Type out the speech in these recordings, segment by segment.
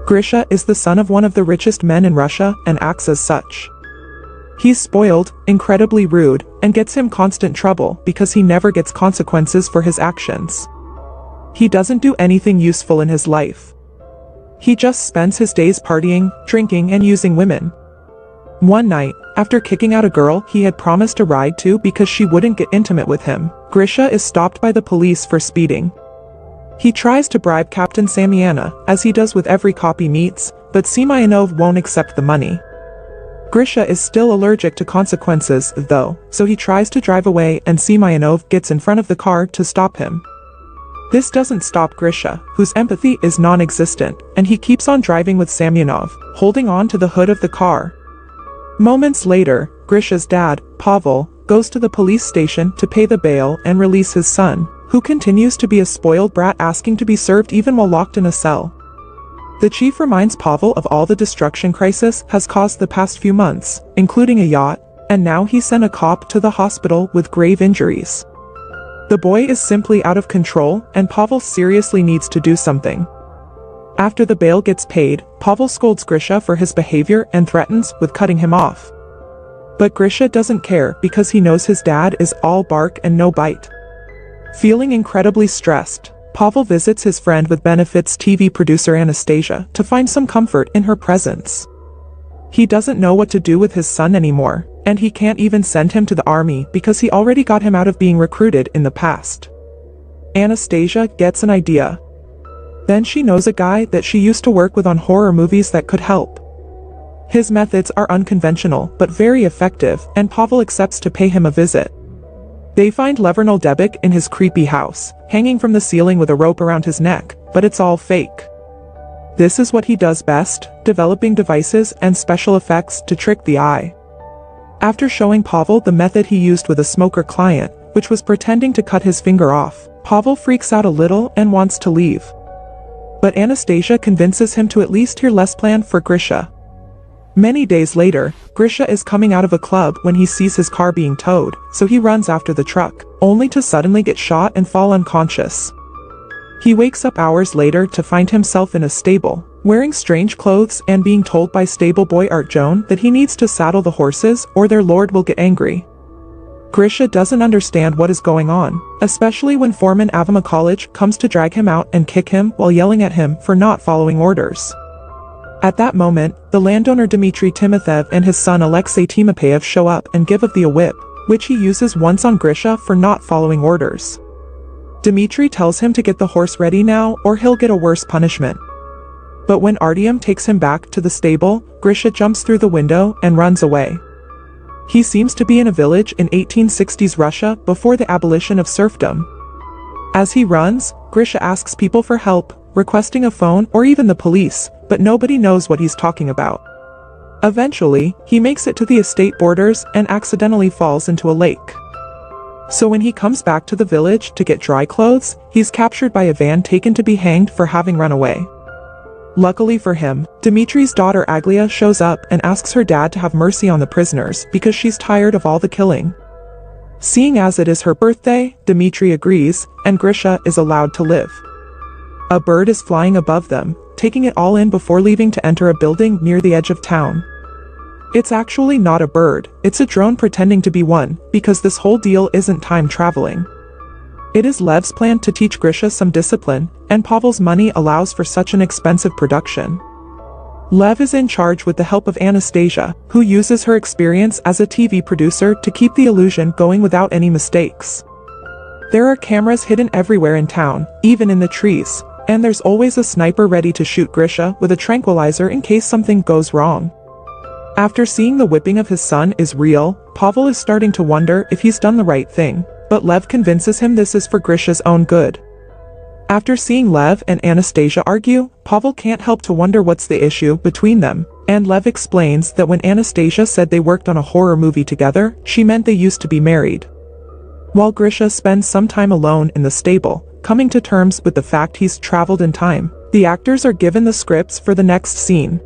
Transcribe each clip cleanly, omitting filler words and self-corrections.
Grisha is the son of one of the richest men in Russia and acts as such. He's spoiled, incredibly rude, and gets him constant trouble because he never gets consequences for his actions. He doesn't do anything useful in his life. He just spends his days partying, drinking, and using women. One night, after kicking out a girl he had promised a ride to because she wouldn't get intimate with him, Grisha is stopped by the police for speeding. He tries to bribe Captain Semyana, as he does with every cop he meets, but Semyonov won't accept the money. Grisha is still allergic to consequences, though, so he tries to drive away and Semyonov gets in front of the car to stop him. This doesn't stop Grisha, whose empathy is non-existent, and he keeps on driving with Semyonov, holding on to the hood of the car. Moments later, Grisha's dad, Pavel, goes to the police station to pay the bail and release his son, who continues to be a spoiled brat asking to be served even while locked in a cell. The chief reminds Pavel of all the destruction crisis has caused the past few months, including a yacht, and now he sent a cop to the hospital with grave injuries. The boy is simply out of control, and Pavel seriously needs to do something. After the bail gets paid, Pavel scolds Grisha for his behavior and threatens with cutting him off. But Grisha doesn't care because he knows his dad is all bark and no bite. Feeling incredibly stressed, Pavel visits his friend with benefits TV producer Anastasia to find some comfort in her presence. He doesn't know what to do with his son anymore, and he can't even send him to the army because he already got him out of being recruited in the past. Anastasia gets an idea. Then she knows a guy that she used to work with on horror movies that could help. His methods are unconventional but very effective, and Pavel accepts to pay him a visit. They find Levernal Debik in his creepy house, hanging from the ceiling with a rope around his neck, but it's all fake. This is what he does best, developing devices and special effects to trick the eye. After showing Pavel the method he used with a smoker client, which was pretending to cut his finger off, Pavel freaks out a little and wants to leave. But Anastasia convinces him to at least hear less plan for Grisha. Many days later, Grisha is coming out of a club when he sees his car being towed, so he runs after the truck, only to suddenly get shot and fall unconscious. He wakes up hours later to find himself in a stable, wearing strange clothes and being told by stable boy Art Joan that he needs to saddle the horses or their lord will get angry. Grisha doesn't understand what is going on, especially when foreman Avama College comes to drag him out and kick him while yelling at him for not following orders. At that moment, the landowner Dmitry Timofeyev and his son Alexei Timofeyev show up and give Avdi a whip, which he uses once on Grisha for not following orders. Dmitry tells him to get the horse ready now or he'll get a worse punishment. But when Artyom takes him back to the stable, Grisha jumps through the window and runs away. He seems to be in a village in 1860s Russia before the abolition of serfdom. As he runs, Grisha asks people for help, requesting a phone or even the police, but nobody knows what he's talking about. Eventually, he makes it to the estate borders and accidentally falls into a lake. So when he comes back to the village to get dry clothes, he's captured by a van taken to be hanged for having run away. Luckily for him, Dmitry's daughter Aglia shows up and asks her dad to have mercy on the prisoners because she's tired of all the killing. Seeing as it is her birthday, Dmitry agrees, and Grisha is allowed to live. A bird is flying above them, taking it all in before leaving to enter a building near the edge of town. It's actually not a bird, it's a drone pretending to be one, because this whole deal isn't time traveling. It is Lev's plan to teach Grisha some discipline, and Pavel's money allows for such an expensive production. Lev is in charge with the help of Anastasia, who uses her experience as a TV producer to keep the illusion going without any mistakes. There are cameras hidden everywhere in town, even in the trees, and there's always a sniper ready to shoot Grisha with a tranquilizer in case something goes wrong. After seeing the whipping of his son is real, Pavel is starting to wonder if he's done the right thing, but Lev convinces him this is for Grisha's own good. After seeing Lev and Anastasia argue, Pavel can't help to wonder what's the issue between them, and Lev explains that when Anastasia said they worked on a horror movie together, she meant they used to be married. While Grisha spends some time alone in the stable, coming to terms with the fact he's traveled in time, the actors are given the scripts for the next scene.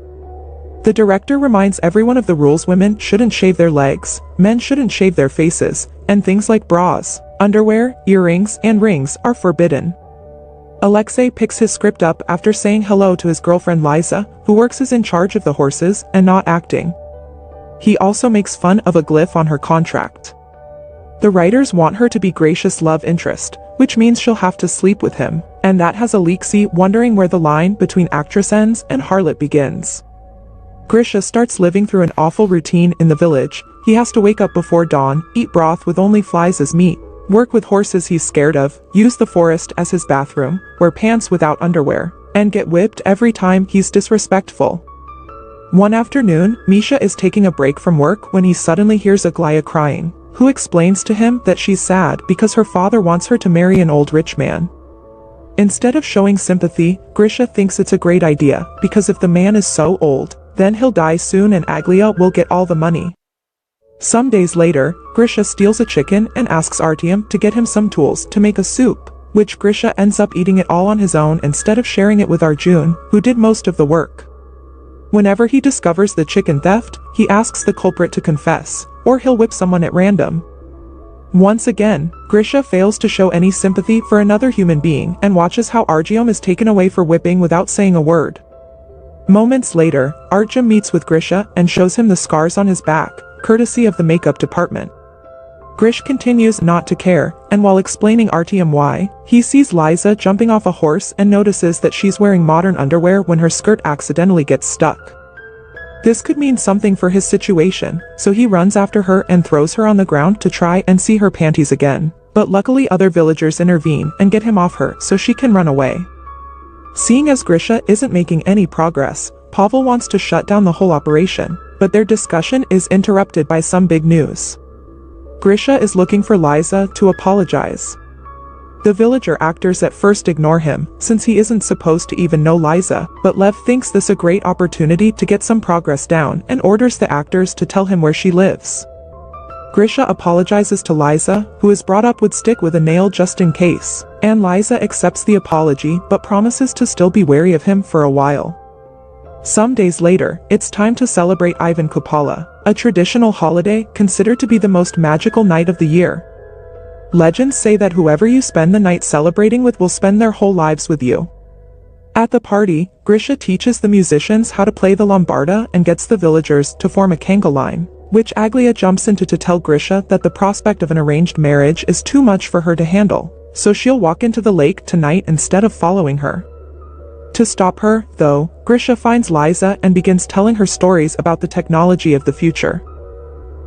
The director reminds everyone of the rules: women shouldn't shave their legs, men shouldn't shave their faces, and things like bras, underwear, earrings, and rings are forbidden. Alexei picks his script up after saying hello to his girlfriend Liza, who works as in charge of the horses and not acting. He also makes fun of a glyph on her contract. The writers want her to be Gracious' love interest, which means she'll have to sleep with him, and that has Alexei wondering where the line between actress ends and harlot begins. Grisha starts living through an awful routine in the village. He has to wake up before dawn, eat broth with only flies as meat, work with horses he's scared of, use the forest as his bathroom, wear pants without underwear, and get whipped every time he's disrespectful. One afternoon, Misha is taking a break from work when he suddenly hears Aglaia crying, who explains to him that she's sad because her father wants her to marry an old rich man. Instead of showing sympathy, Grisha thinks it's a great idea, because if the man is so old, then he'll die soon and Aglaia will get all the money. Some days later, Grisha steals a chicken and asks Artyom to get him some tools to make a soup, which Grisha ends up eating it all on his own instead of sharing it with Arjun, who did most of the work. Whenever he discovers the chicken theft, he asks the culprit to confess, or he'll whip someone at random. Once again, Grisha fails to show any sympathy for another human being and watches how Artyom is taken away for whipping without saying a word. Moments later, Artyom meets with Grisha and shows him the scars on his back, courtesy of the makeup department. Grish continues not to care, and while explaining Artyom why, he sees Liza jumping off a horse and notices that she's wearing modern underwear when her skirt accidentally gets stuck. This could mean something for his situation, so he runs after her and throws her on the ground to try and see her panties again, but luckily other villagers intervene and get him off her so she can run away. Seeing as Grisha isn't making any progress, Pavel wants to shut down the whole operation, but their discussion is interrupted by some big news. Grisha is looking for Liza to apologize. The villager actors at first ignore him, since he isn't supposed to even know Liza, but Lev thinks this a great opportunity to get some progress down and orders the actors to tell him where she lives. Grisha apologizes to Liza, who is brought up would stick with a nail just in case, and Liza accepts the apology but promises to still be wary of him for a while. Some days later, it's time to celebrate Ivan Kupala, a traditional holiday considered to be the most magical night of the year. Legends say that whoever you spend the night celebrating with will spend their whole lives with you. At the party, Grisha teaches the musicians how to play the lombarda and gets the villagers to form a kanga line, which Aglaia jumps into to tell Grisha that the prospect of an arranged marriage is too much for her to handle, so she'll walk into the lake tonight instead of following her. To stop her, though, Grisha finds Liza and begins telling her stories about the technology of the future.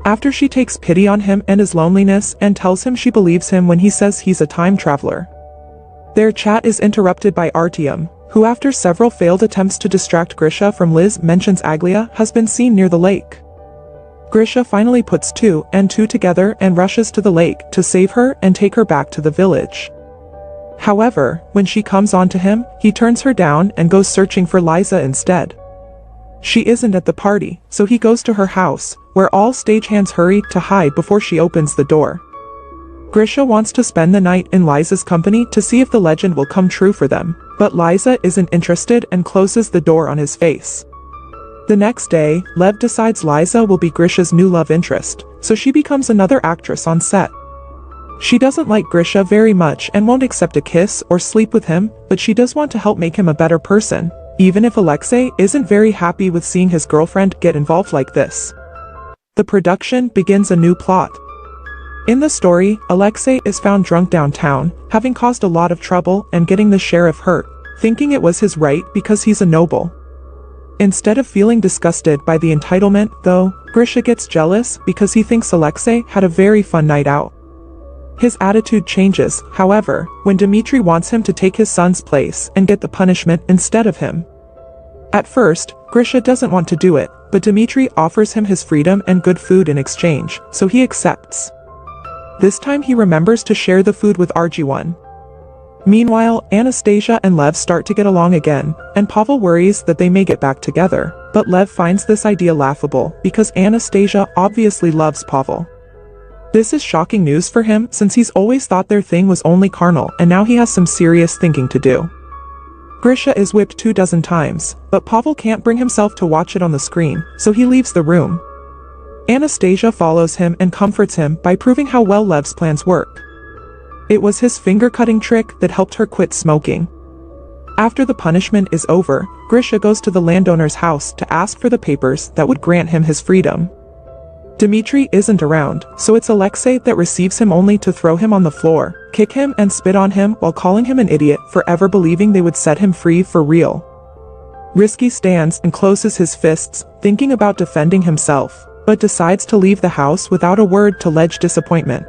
After she takes pity on him and his loneliness and tells him she believes him when he says he's a time traveler. Their chat is interrupted by Artyom, who after several failed attempts to distract Grisha from Liz mentions Aglaia has been seen near the lake. Grisha finally puts two and two together and rushes to the lake to save her and take her back to the village. However, when she comes onto him, he turns her down and goes searching for Liza instead. She isn't at the party, so he goes to her house, where all stagehands hurry to hide before she opens the door. Grisha wants to spend the night in Liza's company to see if the legend will come true for them, but Liza isn't interested and closes the door on his face. The next day, Lev decides Liza will be Grisha's new love interest, so she becomes another actress on set. She doesn't like Grisha very much and won't accept a kiss or sleep with him, but she does want to help make him a better person, even if Alexei isn't very happy with seeing his girlfriend get involved like this. The production begins a new plot. In the story, Alexei is found drunk downtown, having caused a lot of trouble and getting the sheriff hurt, thinking it was his right because he's a noble. Instead of feeling disgusted by the entitlement, though, Grisha gets jealous because he thinks Alexei had a very fun night out. His attitude changes, however, when Dmitri wants him to take his son's place and get the punishment instead of him. At first, Grisha doesn't want to do it, but Dmitri offers him his freedom and good food in exchange, so he accepts. This time he remembers to share the food with Argywan. Meanwhile, Anastasia and Lev start to get along again, and Pavel worries that they may get back together, but Lev finds this idea laughable because Anastasia obviously loves Pavel. This is shocking news for him since he's always thought their thing was only carnal and now he has some serious thinking to do. Grisha is whipped 24 times, but Pavel can't bring himself to watch it on the screen, so he leaves the room. Anastasia follows him and comforts him by proving how well Lev's plans work. It was his finger-cutting trick that helped her quit smoking. After the punishment is over, Grisha goes to the landowner's house to ask for the papers that would grant him his freedom. Dmitri isn't around, so it's Alexei that receives him only to throw him on the floor, kick him and spit on him while calling him an idiot for ever believing they would set him free for real. Risky stands and closes his fists, thinking about defending himself, but decides to leave the house without a word to ledge disappointment.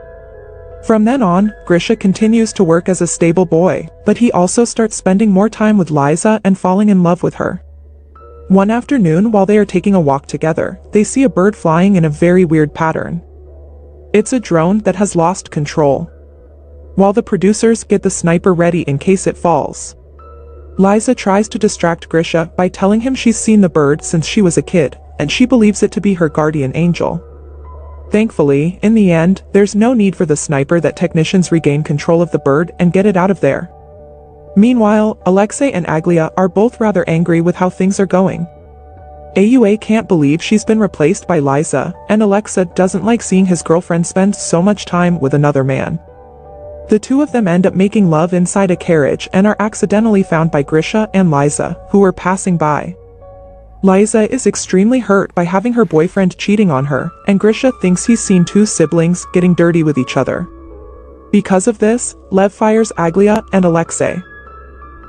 From then on, Grisha continues to work as a stable boy, but he also starts spending more time with Liza and falling in love with her. One afternoon while they are taking a walk together, they see a bird flying in a very weird pattern. It's a drone that has lost control. While the producers get the sniper ready in case it falls, Liza tries to distract Grisha by telling him she's seen the bird since she was a kid, and she believes it to be her guardian angel. Thankfully, in the end, there's no need for the sniper that technicians regain control of the bird and get it out of there. Meanwhile, Alexei and Aglia are both rather angry with how things are going. AUA can't believe she's been replaced by Liza, and Alexa doesn't like seeing his girlfriend spend so much time with another man. The two of them end up making love inside a carriage and are accidentally found by Grisha and Liza, who were passing by. Liza is extremely hurt by having her boyfriend cheating on her, and Grisha thinks he's seen two siblings getting dirty with each other. Because of this, Lev fires Aglia and Alexei.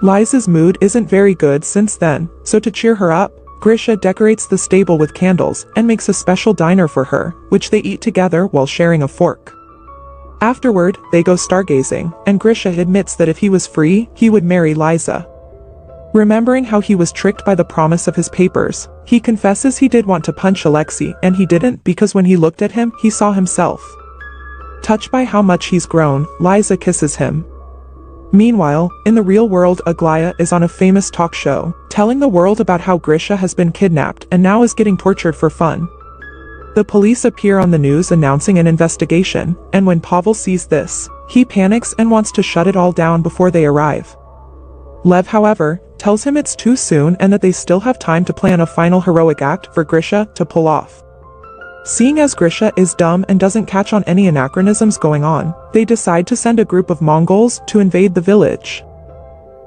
Liza's mood isn't very good since then, so to cheer her up, Grisha decorates the stable with candles and makes a special diner for her, which they eat together while sharing a fork. Afterward, they go stargazing, and Grisha admits that if he was free, he would marry Liza. Remembering how he was tricked by the promise of his papers, he confesses he did want to punch Alexei and he didn't because when he looked at him, he saw himself. Touched by how much he's grown, Liza kisses him. Meanwhile, in the real world, Aglia is on a famous talk show, telling the world about how Grisha has been kidnapped and now is getting tortured for fun. The police appear on the news announcing an investigation, and when Pavel sees this, he panics and wants to shut it all down before they arrive. Lev, however, tells him it's too soon and that they still have time to plan a final heroic act for Grisha to pull off. Seeing as Grisha is dumb and doesn't catch on any anachronisms going on, they decide to send a group of Mongols to invade the village.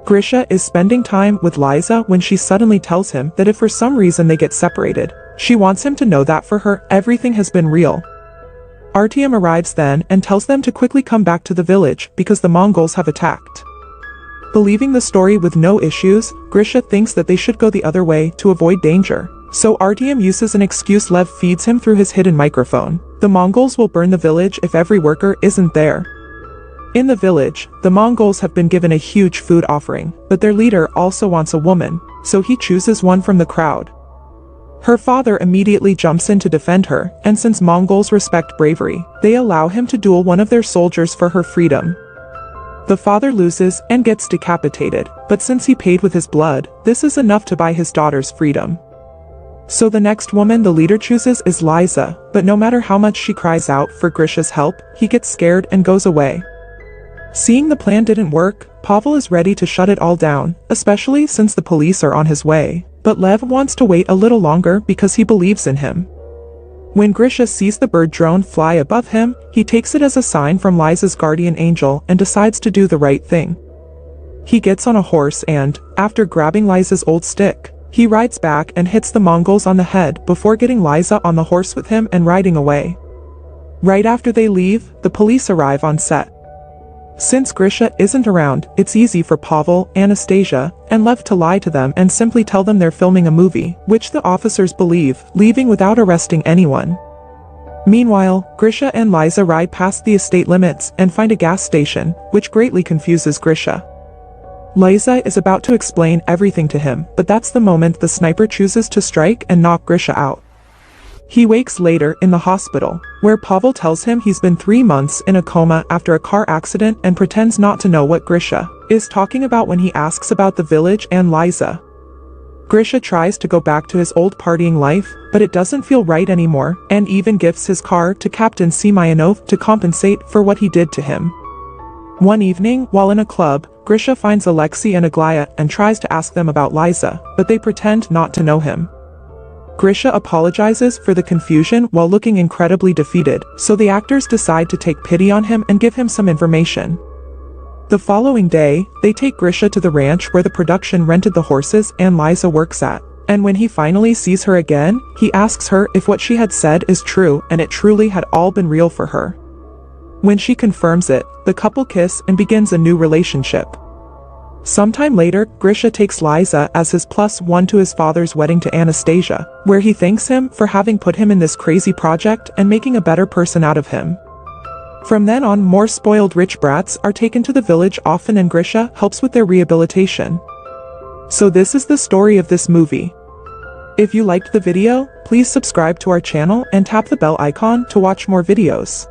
Grisha is spending time with Liza when she suddenly tells him that if for some reason they get separated, she wants him to know that for her, everything has been real. Artyom arrives then and tells them to quickly come back to the village because the Mongols have attacked. Believing the story with no issues, Grisha thinks that they should go the other way to avoid danger. So Artyom uses an excuse Lev feeds him through his hidden microphone. The Mongols will burn the village if every worker isn't there. In the village, the Mongols have been given a huge food offering, but their leader also wants a woman, so he chooses one from the crowd. Her father immediately jumps in to defend her, and since Mongols respect bravery, they allow him to duel one of their soldiers for her freedom. The father loses and gets decapitated, but since he paid with his blood, this is enough to buy his daughter's freedom. So the next woman the leader chooses is Liza, but no matter how much she cries out for Grisha's help, he gets scared and goes away. Seeing the plan didn't work, Pavel is ready to shut it all down, especially since the police are on his way, but Lev wants to wait a little longer because he believes in him. When Grisha sees the bird drone fly above him, he takes it as a sign from Liza's guardian angel and decides to do the right thing. He gets on a horse and, after grabbing Liza's old stick, he rides back and hits the Mongols on the head before getting Liza on the horse with him and riding away. Right after they leave, the police arrive on set. Since Grisha isn't around, it's easy for Pavel, Anastasia, and Lev to lie to them and simply tell them they're filming a movie, which the officers believe, leaving without arresting anyone. Meanwhile, Grisha and Liza ride past the estate limits and find a gas station, which greatly confuses Grisha. Liza is about to explain everything to him, but that's the moment the sniper chooses to strike and knock Grisha out. He wakes later in the hospital, where Pavel tells him he's been 3 months in a coma after a car accident and pretends not to know what Grisha is talking about when he asks about the village and Liza. Grisha tries to go back to his old partying life, but it doesn't feel right anymore, and even gifts his car to Captain Semyonov to compensate for what he did to him. One evening, while in a club, Grisha finds Alexei and Aglia and tries to ask them about Liza, but they pretend not to know him. Grisha apologizes for the confusion while looking incredibly defeated, so the actors decide to take pity on him and give him some information. The following day, they take Grisha to the ranch where the production rented the horses and Liza works at. And when he finally sees her again, he asks her if what she had said is true and it truly had all been real for her. When she confirms it, the couple kiss and begins a new relationship. Sometime later, Grisha takes Liza as his +1 to his father's wedding to Anastasia, where he thanks him for having put him in this crazy project and making a better person out of him. From then on, more spoiled rich brats are taken to the village often and Grisha helps with their rehabilitation. So this is the story of this movie. If you liked the video, please subscribe to our channel and tap the bell icon to watch more videos.